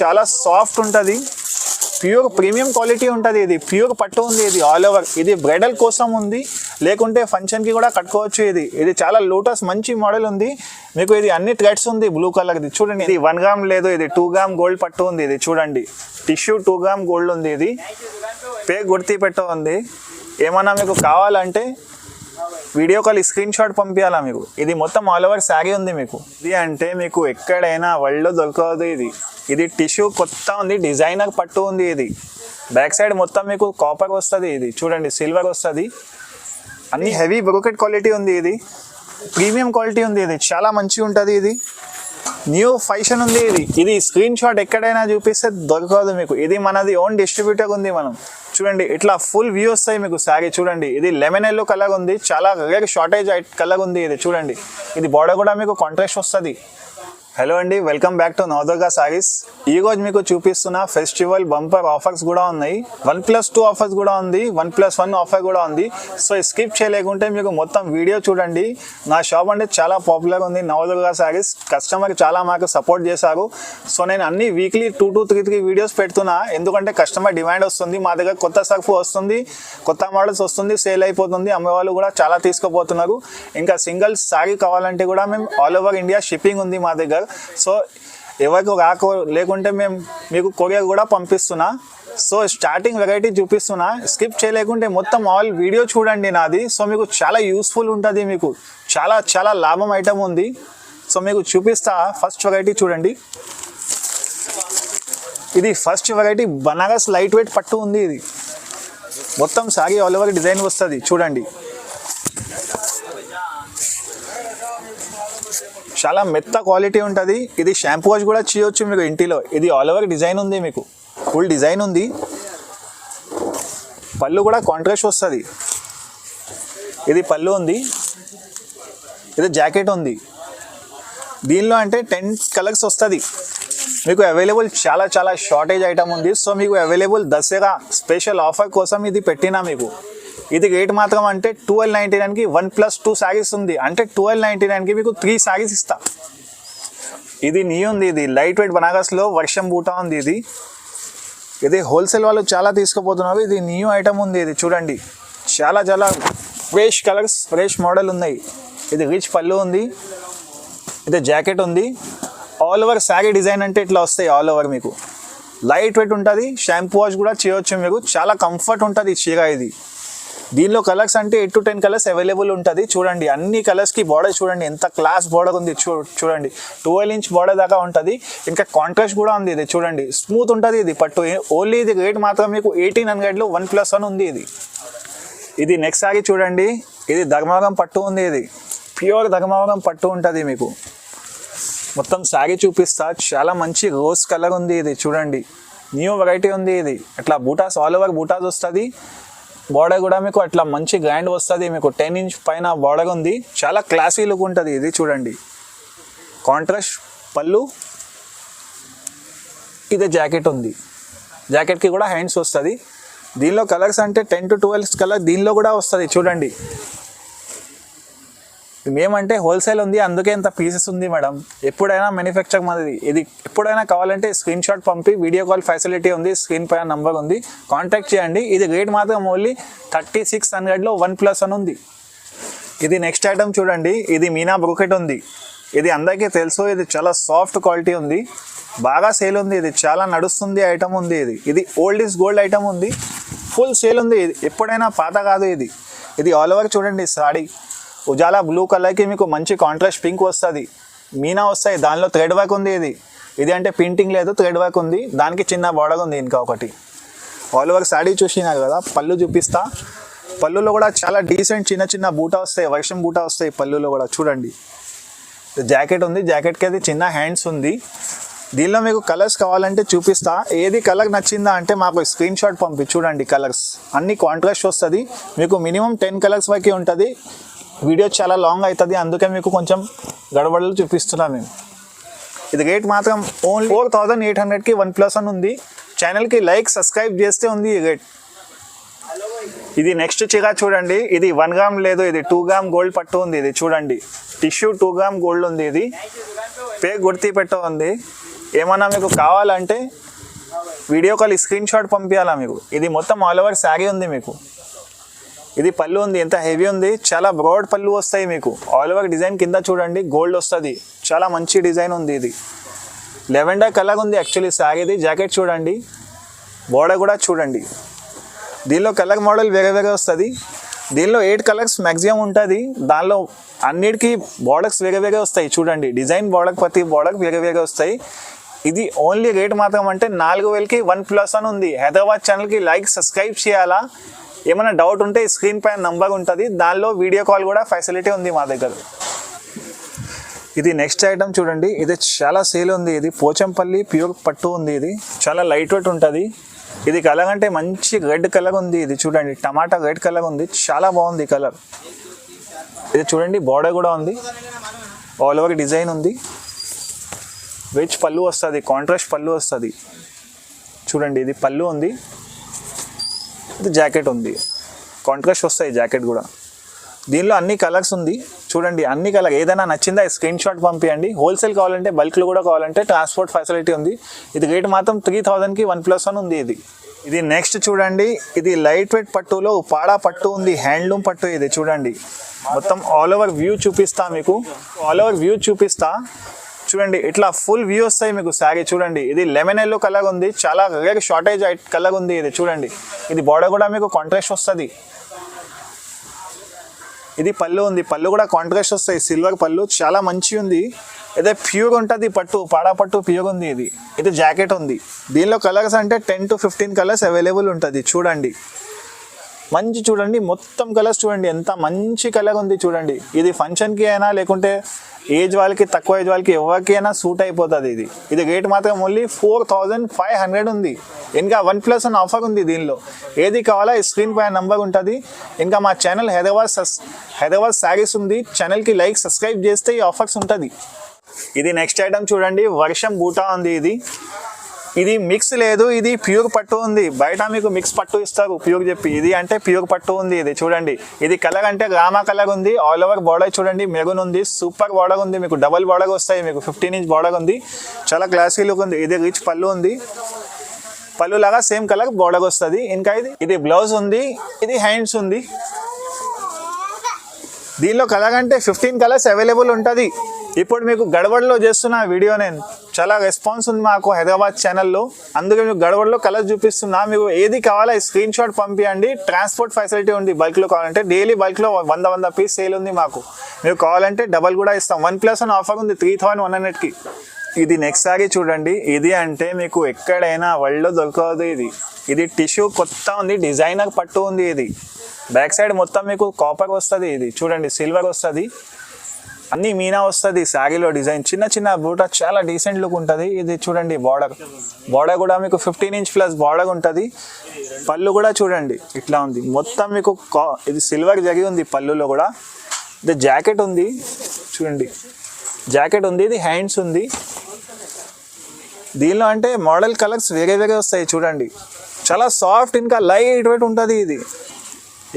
చాలా సాఫ్ట్ ఉంటుంది, pure premium quality ఉంటుంది. ఇది ప్యూర్ పట్టు ఉంది, ఇది ఆల్ ఓవర్. ఇది బ్రైడల్ కోసం ఉంది, లేకుంటే ఫంక్షన్కి కూడా కట్టుకోవచ్చు. ఇది చాలా లోటస్ మంచి మోడల్ ఉంది మీకు. ఇది అన్ని థ్రెడ్స్ ఉంది బ్లూ కలర్ది చూడండి. ఇది 1 గ్రామ్ లేదు, ఇది 2 గ్రామ్ గోల్డ్ పట్టు ఉంది. ఇది చూడండి, టిష్యూ 2 గ్రామ్ గోల్డ్ ఉంది. ఇది పే గుర్తి పెట్ట ఉంది. ఏమన్నా మీకు కావాలంటే వీడియో కాల్ స్క్రీన్ షాట్ పంపించాలా మీకు. ఇది మొత్తం ఆల్ ఓవర్ శారీ ఉంది మీకు. ఇది అంటే మీకు ఎక్కడైనా వరల్డ్లో దొరకదు. ఇది టిష్యూ కొత్త ఉంది, డిజైనర్ పట్టు ఉంది. ఇది బ్యాక్ సైడ్ మొత్తం మీకు కాపర్ వస్తుంది. ఇది చూడండి సిల్వర్ వస్తుంది. అన్ని హెవీ బ్రోకెట్ క్వాలిటీ ఉంది. ఇది ప్రీమియం క్వాలిటీ ఉంది. ఇది చాలా మంచిగా ఉంటుంది. ఇది న్యూ ఫ్యాషన్ ఉంది. ఇది స్క్రీన్ షాట్ ఎక్కడైనా చూపిస్తే దొరకదు మీకు. ఇది మనది ఓన్ డిస్ట్రిబ్యూటర్ ఉంది. మనం చూడండి ఇట్లా ఫుల్ వ్యూ వస్తాయి మీకు శారీ. చూడండి ఇది లెమన్ ఎల్లో కలర్ ఉంది, చాలా రేర్ షార్టేజ్ కలర్ ఉంది. ఇది చూడండి, ఇది బార్డర్ కూడా మీకు కాంట్రాస్ట్ వస్తుంది. హలో అండి, welcome back to Navadurga saris. ఈరోజు మీకు చూపిస్తున్న ఫెస్టివల్ బంపర్ ఆఫర్స్ కూడా ఉన్నాయి. 1+2 ఆఫర్స్ కూడా ఉంది, 1+1 ఆఫర్ కూడా ఉంది. సో స్కిప్ చేయలేకుంటే మీకు మొత్తం వీడియో చూడండి. నా షాప్ అంటే చాలా పాపులర్ ఉంది, నవదుర్గా సారీస్. కస్టమర్ చాలా మాకు సపోర్ట్ చేశారు. సో నేను అన్ని వీక్లీ 2 to 3 వీడియోస్ పెడుతున్నా, ఎందుకంటే కస్టమర్ డిమాండ్ వస్తుంది. మా దగ్గర కొత్త సర్ఫ్ వస్తుంది, కొత్త మోడల్స్ వస్తుంది, సేల్ అయిపోతుంది. అమ్మేవాళ్ళు కూడా చాలా తీసుకోపోతున్నారు. ఇంకా సింగిల్ సారీ కావాలంటే కూడా మేము ఆల్ ఓవర్ ఇండియా షిప్పింగ్ ఉంది మా దగ్గర. సో ఎవరికి లేకుంటే మేము మీకు కొరియర్ కూడా పంపిస్తున్నా. సో స్టార్టింగ్ వెరైటీ చూపిస్తున్నా, స్కిప్ చేయలేకుంటే మొత్తం ఆల్ వీడియో చూడండి నాది. సో మీకు చాలా యూస్ఫుల్ ఉంటుంది, మీకు చాలా చాలా లాభం ఐటమ్ ఉంది. సో మీకు చూపిస్తా. ఫస్ట్ వెరైటీ చూడండి, ఇది first variety Banaras light weight పట్టు ఉంది. ఇది మొత్తం సారీ ఆల్ ఓవర్ డిజైన్ వస్తుంది చూడండి. చాలా మెత్త క్వాలిటీ ఉంటుంది. ఇది షాంపూ వాష్ కూడా చేయొచ్చు మీకు ఇంటిలో. ఇది ఆల్ ఓవర్ డిజైన్ ఉంది, మీకు ఫుల్ డిజైన్ ఉంది. పళ్ళు కూడా కాంట్రాస్ట్ వస్తుంది. ఇది పళ్ళు ఉంది, ఇది జాకెట్ ఉంది. దీనిలో అంటే 10 కలర్స్ వస్తుంది మీకు అవైలబుల్. చాలా చాలా షార్టేజ్ ఐటమ్ ఉంది. సో మీకు అవైలబుల్ దసరా స్పెషల్ ఆఫర్ కోసం ఇది పెట్టినా మీకు. ఇది రేట్ మాత్రం అంటే 1299కి 1+2 శారీస్ ఉంది. అంటే 1299కి మీకు 3 శారీస్ ఇస్తా. ఇది నీ ఉంది, ఇది లైట్ వెయిట్ బనారస్లో వర్షం బూటా ఉంది. ఇది హోల్సేల్ వాళ్ళు చాలా తీసుకుపోతున్నారు. ఇది న్యూ ఐటమ్ ఉంది. ఇది చూడండి, చాలా చాలా ఫ్రెష్ కలర్స్, ఫ్రెష్ మోడల్ ఉన్నాయి. ఇది రిచ్ పళ్ళు ఉంది, ఇది జాకెట్ ఉంది. ఆల్ ఓవర్ శారీ డిజైన్ అంటే ఇట్లా వస్తాయి ఆల్ ఓవర్ మీకు. లైట్ వెయిట్ ఉంటుంది, షాంపూ వాష్ కూడా చేయొచ్చు మీకు. చాలా కంఫర్ట్ ఉంటుంది చీర. ఇది దీనిలో కలర్స్ అంటే 8 to 10 కలర్స్ అవైలబుల్ ఉంటుంది. చూడండి అన్ని కలర్స్కి బార్డర్ చూడండి ఎంత క్లాస్ బార్డర్ ఉంది. చూడండి 12 ఇంచ్ బార్డర్ దాకా ఉంటుంది. ఇంకా కాంట్రాస్ట్ కూడా ఉంది. ఇది చూడండి స్మూత్ ఉంటుంది. ఇది పట్టు ఓన్లీ. ఇది రేట్ మాత్రం మీకు 1800లో 1+1 ఉంది. ఇది నెక్స్ట్ సారీ చూడండి, ఇది ధర్మవరం పట్టు ఉంది. ఇది ప్యూర్ ధర్మవరం పట్టు ఉంటుంది మీకు. మొత్తం శారీ చూపిస్తా. చాలా మంచి రోజ్ కలర్ ఉంది. ఇది చూడండి న్యూ వెరైటీ ఉంది. ఇది అట్లా బూటాస్ ఆల్ ఓవర్ బూటాస్ వస్తుంది. బార్డర్ కూడా మీకు అట్లా మంచి గ్రాండ్ వస్తుంది మీకు. 10 ఇంచ్ పైన బార్డర్ ఉంది. చాలా క్లాసీ లుక్ ఉంటుంది. ఇది చూడండి కాంట్రాస్ట్ పళ్ళు, ఇది జాకెట్ ఉంది. జాకెట్కి కూడా హ్యాండ్స్ వస్తుంది. దీనిలో కలర్స్ అంటే 10 to 12 కలర్ దీనిలో కూడా వస్తుంది. చూడండి మేమంటే హోల్సేల్ ఉంది, అందుకే ఇంత పీసెస్ ఉంది మేడం. ఎప్పుడైనా మ్యానుఫ్యాక్చర్ మాది. ఇది ఎప్పుడైనా కావాలంటే స్క్రీన్ షాట్ పంపి వీడియో కాల్ ఫెసిలిటీ ఉంది. స్క్రీన్ పైన నంబర్ ఉంది, కాంటాక్ట్ చేయండి. ఇది రేట్ మాత్రం ఓన్లీ 3600లో 1+1 ఉంది. ఇది నెక్స్ట్ ఐటమ్ చూడండి, ఇది మీనా బ్రోకెట్ ఉంది. ఇది అందరికీ తెలుసు. ఇది చాలా సాఫ్ట్ క్వాలిటీ ఉంది, బాగా సేల్ ఉంది. ఇది చాలా నడుస్తుంది ఐటమ్ ఉంది. ఇది ఓల్డ్ ఈజ్ గోల్డ్ ఐటమ్ ఉంది, ఫుల్ సేల్ ఉంది. ఇది ఎప్పుడైనా పాత కాదు. ఇది ఆల్ ఓవర్ చూడండి సారీ ఉజాలా బ్లూ కలర్కి మీకు మంచి కాంట్రాస్ట్ పింక్ వస్తుంది. మీనా వస్తాయి, దానిలో థ్రెడ్ వర్క్ ఉంది. ఇది అంటే ప్రింటింగ్ లేదు, థ్రెడ్ వర్క్ ఉంది. దానికి చిన్న బార్డర్ ఉంది. ఇంకా ఒకటి ఆల్ ఓవర్ సారీ చూసినారు కదా. పళ్ళు చూపిస్తా. పళ్ళులో కూడా చాలా డీసెంట్ చిన్న చిన్న బూటా వస్తాయి, వర్షం బూటా వస్తాయి పళ్ళులో కూడా. చూడండి జాకెట్ ఉంది, జాకెట్కి అది చిన్న హ్యాండ్స్ ఉంది. దీనిలో మీకు కలర్స్ కావాలంటే చూపిస్తా. ఏది కలర్ నచ్చిందా అంటే మాకు స్క్రీన్ షాట్ పంపి. చూడండి కలర్స్ అన్ని కాంట్రాస్ట్ వస్తుంది మీకు. మినిమం 10 కలర్స్ వరకు ఉంటుంది. వీడియో చాలా లాంగ్ అవుతుంది, అందుకే మీకు కొంచెం గడబడలు చూపిస్తున్నా మేము. ఇది రేట్ మాత్రం ఓన్లీ 4800కి 1+1 ఉంది. ఛానల్కి లైక్ సబ్స్క్రైబ్ చేస్తే ఉంది ఈ రేట్. ఇది నెక్స్ట్ చీర చూడండి, ఇది 1 గ్రామ్ లేదు, ఇది 2 గ్రామ్ గోల్డ్ పట్టు ఉంది. ఇది చూడండి టిష్యూ 2 గ్రామ్ గోల్డ్ ఉంది. ఇది పే గుర్తి పెట్ట ఉంది. ఏమన్నా మీకు కావాలంటే వీడియో కాల్ స్క్రీన్ షాట్ పంపించాలా మీకు. ఇది మొత్తం ఆల్ ఓవర్ శారీ ఉంది మీకు. ఇది పళ్ళు ఉంది, ఎంత హెవీ ఉంది, చాలా బ్రాడ్ పళ్ళు వస్తాయి మీకు. ఆల్ ఓవర్ డిజైన్ కింద చూడండి గోల్డ్ వస్తుంది, చాలా మంచి డిజైన్ ఉంది. ఇది లెవెండర్ కలర్ ఉంది యాక్చువల్లీ శారీది. జాకెట్ చూడండి, బోర్డర్ కూడా చూడండి. దీనిలో కలర్ మోడల్ వేరే వేరే వస్తుంది. దీనిలో 8 కలర్స్ మ్యాక్సిమం ఉంటుంది. దానిలో అన్నిటికీ బార్డర్స్ వేరే వేరే వస్తాయి చూడండి. డిజైన్ బార్డర్ ప్రతి బార్డర్ వేరే వేరే వస్తాయి. ఇది ఓన్లీ రేట్ మాత్రం అంటే 4000కి 1+ అని ఉంది. హైదరాబాద్ ఛానల్కి లైక్ సబ్స్క్రైబ్ చేయాలా. ఏమైనా డౌట్ ఉంటే స్క్రీన్ పైన నంబర్ ఉంటుంది, దానిలో వీడియో కాల్ కూడా ఫెసిలిటీ ఉంది మా దగ్గర. ఇది నెక్స్ట్ ఐటమ్ చూడండి, ఇది చాలా సేల్ ఉంది. ఇది పోచంపల్లి ప్యూర్ పట్టు ఉంది. ఇది చాలా లైట్ వెయిట్ ఉంటుంది. ఇది కలర్ అంటే మంచి రెడ్ కలర్ ఉంది. ఇది చూడండి టమాటా రెడ్ కలర్ ఉంది, చాలా బాగుంది కలర్. ఇది చూడండి బార్డర్ కూడా ఉంది, ఆల్ ఓవర్ డిజైన్ ఉంది. రిచ్ పళ్ళు వస్తుంది, కాంట్రాస్ట్ పళ్ళు వస్తుంది చూడండి. ఇది పళ్ళు ఉంది, ఇది జాకెట్ ఉంది, కాంట్రాస్ట్ వస్తాయి జాకెట్ కూడా. దీనిలో అన్ని కలర్స్ ఉంది చూడండి. అన్ని కలర్ ఏదైనా నచ్చిందా స్క్రీన్ షాట్ పంపించండి. హోల్సేల్ కావాలంటే బల్క్లో కూడా కావాలంటే ట్రాన్స్పోర్ట్ ఫెసిలిటీ ఉంది. ఇది రేట్ మాత్రం 3000కి 1+ అని ఉంది. ఇది నెక్స్ట్ చూడండి, ఇది లైట్ వెయిట్ పట్టులో పాడా పట్టు ఉంది, హ్యాండ్లూమ్ పట్టు. ఇది చూడండి మొత్తం ఆల్ ఓవర్ వ్యూ చూపిస్తా మీకు. ఆల్ ఓవర్ వ్యూ చూపిస్తా చూడండి, ఇట్లా ఫుల్ వ్యూ వస్తాయి మీకు శారీ చూడండి. ఇది లెమన్ ఎల్లో కలర్ ఉంది, చాలా రేర్ షార్టేజ్ కలర్ ఉంది. ఇది చూడండి, ఇది బార్డర్ కూడా మీకు కాంట్రాస్ట్ వస్తుంది. ఇది పళ్ళు ఉంది, పళ్ళు కూడా కాంట్రాస్ట్ వస్తాయి, సిల్వర్ పళ్ళు, చాలా మంచి ఉంది. ఇదే ప్యూర్ ఉంటుంది పట్టు, పాడా పట్టు ప్యూర్ ఉంది. ఇది జాకెట్ ఉంది. దీనిలో కలర్స్ అంటే 10 to 15 కలర్స్ అవైలబుల్ ఉంటుంది చూడండి. మంచి చూడండి మొత్తం కలర్స్ చూడండి, ఎంత మంచి కలర్ ఉంది చూడండి. ఇది ఫంక్షన్కి అయినా లేకుంటే ఏజ్ వాళ్ళకి, తక్కువ ఏజ్ వాళ్ళకి ఎవరికైనా సూట్ అయిపోతుంది. ఇది రేట్ మాత్రం ఓన్లీ 4500 ఉంది. ఇంకా 1+ అని ఆఫర్ ఉంది దీనిలో. ఏది కావాలా స్క్రీన్ పైన నంబర్ ఉంటుంది. ఇంకా మా ఛానల్ హైదరాబాద్ శారీస్ ఉంది, ఛానల్కి లైక్ సబ్స్క్రైబ్ చేస్తే ఈ ఆఫర్స్ ఉంటుంది. ఇది నెక్స్ట్ ఐటమ్ చూడండి, వర్షం బూటా ఉంది. ఇది మిక్స్ లేదు, ఇది ప్యూర్ పట్టు ఉంది. బయట మీకు మిక్స్ పట్టు ఇస్తారు ప్యూర్ చెప్పి, ఇది అంటే ప్యూర్ పట్టు ఉంది. ఇది చూడండి, ఇది కలర్ అంటే రామా కలర్ ఉంది. ఆల్ ఓవర్ బార్డర్ చూడండి మెరూన్ ఉంది, సూపర్ బార్డర్ ఉంది మీకు. డబల్ బార్డర్ వస్తాయి మీకు, 15 ఇంచ్ బార్డర్ ఉంది, చాలా క్లాసీ లుక్ ఉంది. ఇది రిచ్ పళ్ళు ఉంది, పళ్ళు లాగా సేమ్ కలర్ బార్డర్ వస్తుంది. ఇంకా ఇది బ్లౌజ్ ఉంది, ఇది హ్యాండ్స్ ఉంది. దీనిలో కలర్ అంటే 15 కలర్స్ అవైలబుల్ ఉంటుంది. ఇప్పుడు మీకు గడబడిలో చేస్తున్న వీడియో, నేను చాలా రెస్పాన్స్ ఉంది మాకు హైదరాబాద్ ఛానల్లో, అందుకే మీకు గడబడిలో కలర్ చూపిస్తున్నా. మీకు ఏది కావాలో స్క్రీన్ షాట్ పంపించండి. ట్రాన్స్పోర్ట్ ఫెసిలిటీ ఉంది. బల్క్లో కావాలంటే డైలీ బల్క్లో 100 పీస్ సేల్ ఉంది మాకు. మీకు కావాలంటే డబల్ కూడా ఇస్తాం. 1+ అని ఆఫర్ ఉంది 3100కి. ఇది నెక్స్ట్ సారీ చూడండి, ఇది అంటే మీకు ఎక్కడైనా వరల్డ్లో దొరకదు. ఇది టిష్యూ కొత్త ఉంది, డిజైనర్ పట్టు ఉంది. ఇది బ్యాక్ సైడ్ మొత్తం మీకు కాపర్ వస్తుంది. ఇది చూడండి సిల్వర్ వస్తుంది, అన్ని మీనా వస్తుంది శారీలో. డిజైన్ చిన్న చిన్న బూటా, చాలా డీసెంట్ లుక్ ఉంటుంది. ఇది చూడండి బార్డర్ కూడా మీకు 15 ఇంచ్ ప్లస్ బార్డర్ ఉంటుంది. పళ్ళు కూడా చూడండి ఇట్లా ఉంది మొత్తం మీకు. ఇది సిల్వర్ జరిగి ఉంది పళ్ళులో కూడా. ఇది జాకెట్ ఉంది చూడండి, జాకెట్ ఉంది. ఇది హ్యాండ్స్ ఉంది. దీనిలో అంటే మోడల్ కలర్స్ వేరే వేరే వస్తాయి చూడండి. చాలా సాఫ్ట్, ఇంకా లైట్ వెయిట్ ఉంటుంది. ఇది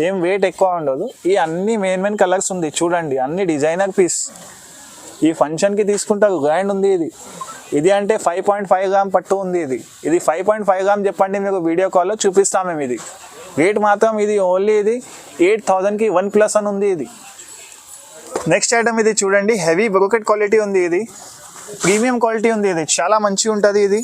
ఏం వెయిట్ ఎక్కువ ఉండదు. ఈ అన్ని మెయిన్ కలర్స్ ఉంది చూడండి, అన్ని డిజైనర్ పీస్. ఈ ఫంక్షన్కి తీసుకుంటారు, గ్రాండ్ ఉంది. ఇది అంటే 5.5 గ్రామ్ పట్టు ఉంది. ఇది 5.5 గ్రామ్ చెప్పండి మీకు, వీడియో కాల్లో చూపిస్తాం మేము. ఇది రేట్ మాత్రం ఇది ఓన్లీ 8000కి 1+ అని ఉంది. నెక్స్ట్ ఐటమ్ ఇది చూడండి, హెవీ బ్రోకెట్ క్వాలిటీ ఉంది. ఇది ప్రీమియం క్వాలిటీ ఉంది. ఇది చాలా మంచిగా ఉంటుంది. ఇది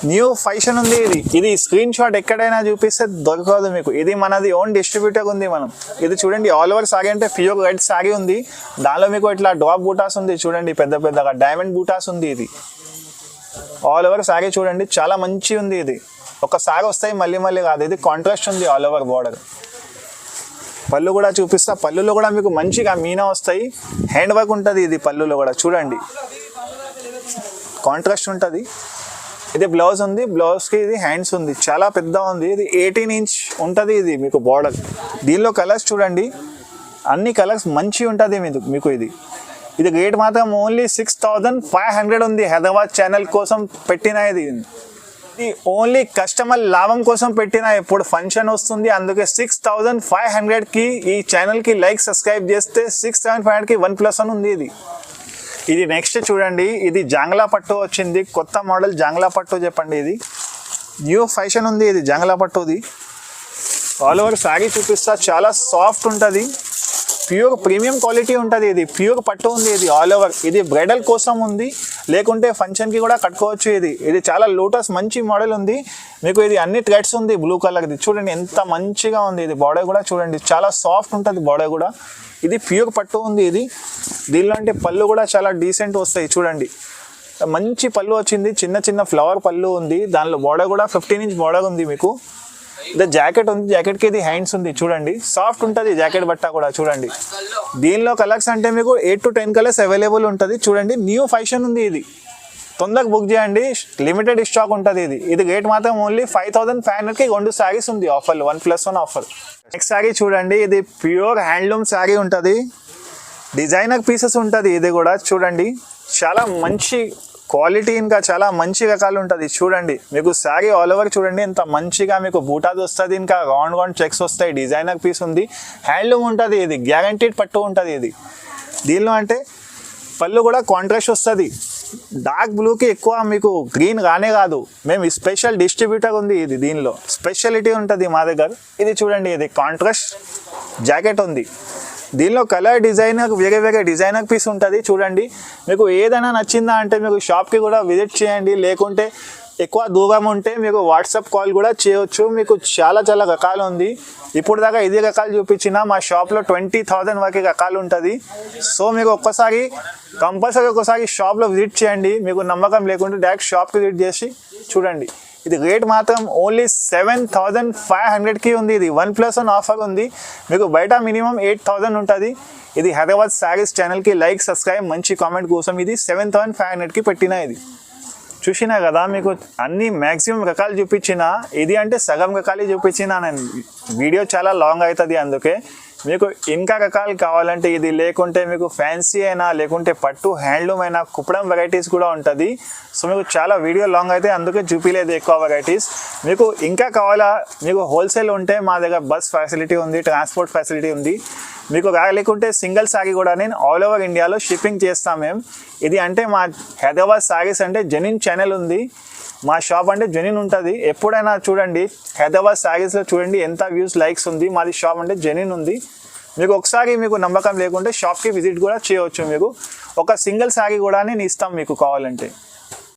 న్యూ ఫ్యాషన్ ఉంది. ఇది స్క్రీన్ షాట్ ఎక్కడైనా చూపిస్తే దొరకదు మీకు. ఇది మనది ఓన్ డిస్ట్రిబ్యూటర్ ఉంది మనం. ఇది చూడండి ఆల్ ఓవర్ సారీ అంటే ప్యూర్ రెడ్ సారీ ఉంది. దానిలో మీకు ఇట్లా డ్రాప్ బూటాస్ ఉంది చూడండి, పెద్ద పెద్దగా డైమండ్ బూటాస్ ఉంది. ఇది ఆల్ ఓవర్ సారీ చూడండి, చాలా మంచి ఉంది. ఇది ఒక సారీ వస్తాయి మళ్ళీ కాదు. ఇది కాంట్రాస్ట్ ఉంది ఆల్ ఓవర్ బార్డర్. పళ్ళు కూడా చూపిస్తా. పళ్ళులో కూడా మీకు మంచిగా మీనా వస్తాయి, హ్యాండ్ వర్క్ ఉంటుంది. ఇది పళ్ళులో కూడా చూడండి కాంట్రాస్ట్ ఉంటుంది. ఇది బ్లౌజ్ ఉంది, బ్లౌజ్కి ఇది హ్యాండ్స్ ఉంది, చాలా పెద్ద ఉంది. ఇది 18 ఇంచ్ ఉంటుంది. ఇది మీకు బార్డర్. దీనిలో కలర్స్ చూడండి, అన్ని కలర్స్ మంచి ఉంటుంది మీకు. ఇది రేట్ మాత్రం ఓన్లీ 6500 ఉంది. హైదరాబాద్ ఛానల్ కోసం పెట్టిన ఇది ఓన్లీ కస్టమర్ లాభం కోసం పెట్టిన. ఇప్పుడు ఫంక్షన్ వస్తుంది, అందుకే 6500కి ఈ ఛానల్కి లైక్ సబ్స్క్రైబ్ చేస్తే 6500కి 1+ అని ఉంది. ఇది నెక్స్ట్ చూడండి, ఇది జాంగ్లా పట్టు వచ్చింది, కొత్త మోడల్ జాంగ్లా పట్టు చెప్పండి. ఇది న్యూ ఫ్యాషన్ ఉంది, ఇది జాంగ్లా పట్టుది. ఆల్ ఓవర్ శారీ చూపిస్తా, చాలా సాఫ్ట్ ఉంటుంది, ప్యూర్ ప్రీమియం క్వాలిటీ ఉంటుంది. ఇది ప్యూర్ పట్టు ఉంది, ఇది ఆల్ ఓవర్. ఇది బ్రైడల్ కోసం ఉంది, లేకుంటే ఫంక్షన్కి కూడా కట్టుకోవచ్చు. ఇది చాలా లోటస్ మంచి మోడల్ ఉంది మీకు. ఇది అన్ని థ్రెడ్స్ ఉంది, బ్లూ కలర్ది. చూడండి ఎంత మంచిగా ఉంది. ఇది బార్డర్ కూడా చూడండి, చాలా సాఫ్ట్ ఉంటుంది బార్డర్ కూడా. ఇది ప్యూర్ పట్టు ఉంది. దీనిలో అంటే పళ్ళు కూడా చాలా డీసెంట్ వస్తాయి. చూడండి మంచి పళ్ళు వచ్చింది, చిన్న చిన్న ఫ్లవర్ పళ్ళు ఉంది. దానిలో బార్డర్ కూడా 15 ఇంచ్ బార్డర్ ఉంది మీకు. ఇది జాకెట్ ఉంది, జాకెట్కి ఇది హ్యాండ్స్ ఉంది. చూడండి సాఫ్ట్ ఉంటుంది జాకెట్ బట్ట కూడా. చూడండి దీనిలో కలర్స్ అంటే మీకు 8 to 10 కలర్స్ అవైలబుల్ ఉంటుంది. చూడండి న్యూ ఫ్యాషన్ ఉంది. ఇది తొందరగా బుక్ చేయండి, లిమిటెడ్ స్టాక్ ఉంటుంది. ఇది రేట్ మాత్రం ఓన్లీ 5500కి 2 శారీస్ ఉంది ఆఫర్లు, 1+1 ఆఫర్. నెక్స్ట్ శారీ చూడండి, ఇది ప్యూర్ హ్యాండ్లూమ్ శారీ ఉంటుంది, డిజైనర్ పీసెస్ ఉంటుంది. ఇది కూడా చూడండి చాలా మంచి క్వాలిటీ, ఇంకా చాలా మంచి రకాలు ఉంటుంది. చూడండి మీకు శారీ ఆల్ ఓవర్ చూడండి ఎంత మంచిగా మీకు బూటాది వస్తుంది, ఇంకా రౌండ్ చెక్స్ వస్తాయి. డిజైనర్ పీస్ ఉంది, హ్యాండ్లూమ్ ఉంటుంది. ఇది గ్యారంటీడ్ పట్టు ఉంటుంది. దీనిలో అంటే పళ్ళు కూడా కాంట్రాస్ట్ వస్తుంది. డార్క్ బ్లూకి ఎక్కువ మీకు గ్రీన్ రానే కాదు. మేము స్పెషల్ డిస్ట్రిబ్యూటర్ ఉంది. దీనిలో స్పెషాలిటీ ఉంటుంది మా దగ్గర. ఇది చూడండి, ఇది కాంట్రాస్ట్ జాకెట్ ఉంది. దీనిలో కలర్ డిజైనర్ వేరే డిజైనర్ పీస్ ఉంటుంది. చూడండి మీకు ఏదైనా నచ్చిందా అంటే మీకు షాప్కి కూడా విజిట్ చేయండి, లేకుంటే ఎక్కువ దూరం ఉంటే మీకు వాట్సాప్ కాల్ కూడా చేయవచ్చు. మీకు చాలా రకాలు ఉంది. ఇప్పుడు దాకా ఇది రకాలు చూపించిన, మా షాప్లో 20,000 వరకు రకాలు ఉంటుంది. సో మీకు కంపల్సరీ ఒకసారి షాప్లో విజిట్ చేయండి. మీకు నమ్మకం లేకుంటే డైరెక్ట్ షాప్కి విజిట్ చేసి చూడండి. ఇది రేట్ మాత్రం ఓన్లీ 7500కి ఉంది. ఇది 1+1 ఆఫర్ ఉంది మీకు. బయట మినిమం 8000 ఉంటుంది. ఇది హైదరాబాద్ శారీస్ ఛానల్కి లైక్, సబ్స్క్రైబ్, మంచి కామెంట్ కోసం ఇది 7500కి పెట్టిన. ఇది చూసినా కదా మీకు అన్ని మ్యాక్సిమం రకాలు చూపించిన. ఇది అంటే సగం రకాలు చూపించిన నేను. వీడియో చాలా లాంగ్ అవుతుంది, అందుకే మీకు ఇంకా రకాలు కావాలంటే ఇది, లేకుంటే మీకు ఫ్యాన్సీ అయినా, లేకుంటే పట్టు హ్యాండ్లూమ్ అయినా, కుప్పడం వెరైటీస్ కూడా ఉంటుంది. సో మీకు చాలా వీడియో లాంగ్ అయితే అందుకే చూపించలేదు ఎక్కువ వెరైటీస్. మీకు ఇంకా కావాలా, మీకు హోల్సేల్ ఉంటే మా దగ్గర బస్ ఫెసిలిటీ ఉంది, ట్రాన్స్పోర్ట్ ఫెసిలిటీ ఉంది. మీకు లేకుంటే సింగిల్ శారీ కూడా నేను ఆల్ ఓవర్ ఇండియాలో షిప్పింగ్ చేస్తాం మేము. ఇది అంటే మా హైదరాబాద్ శారీస్ అంటే జెన్యూన్ ఛానల్ ఉంది. మా షాప్ అంటే జెన్యూన్ ఉంటుంది. ఎప్పుడైనా చూడండి హైదరాబాద్ శారీస్లో చూడండి ఎంత వ్యూస్, లైక్స్ ఉంది. మాది షాప్ అంటే జెన్యూన్ ఉంది. మీకు ఒకసారి మీకు నమ్మకం లేకుంటే షాప్కి విజిట్ కూడా చేయవచ్చు. మీకు ఒక సింగిల్ శారీ కూడా నేను ఇస్తాం మీకు కావాలంటే.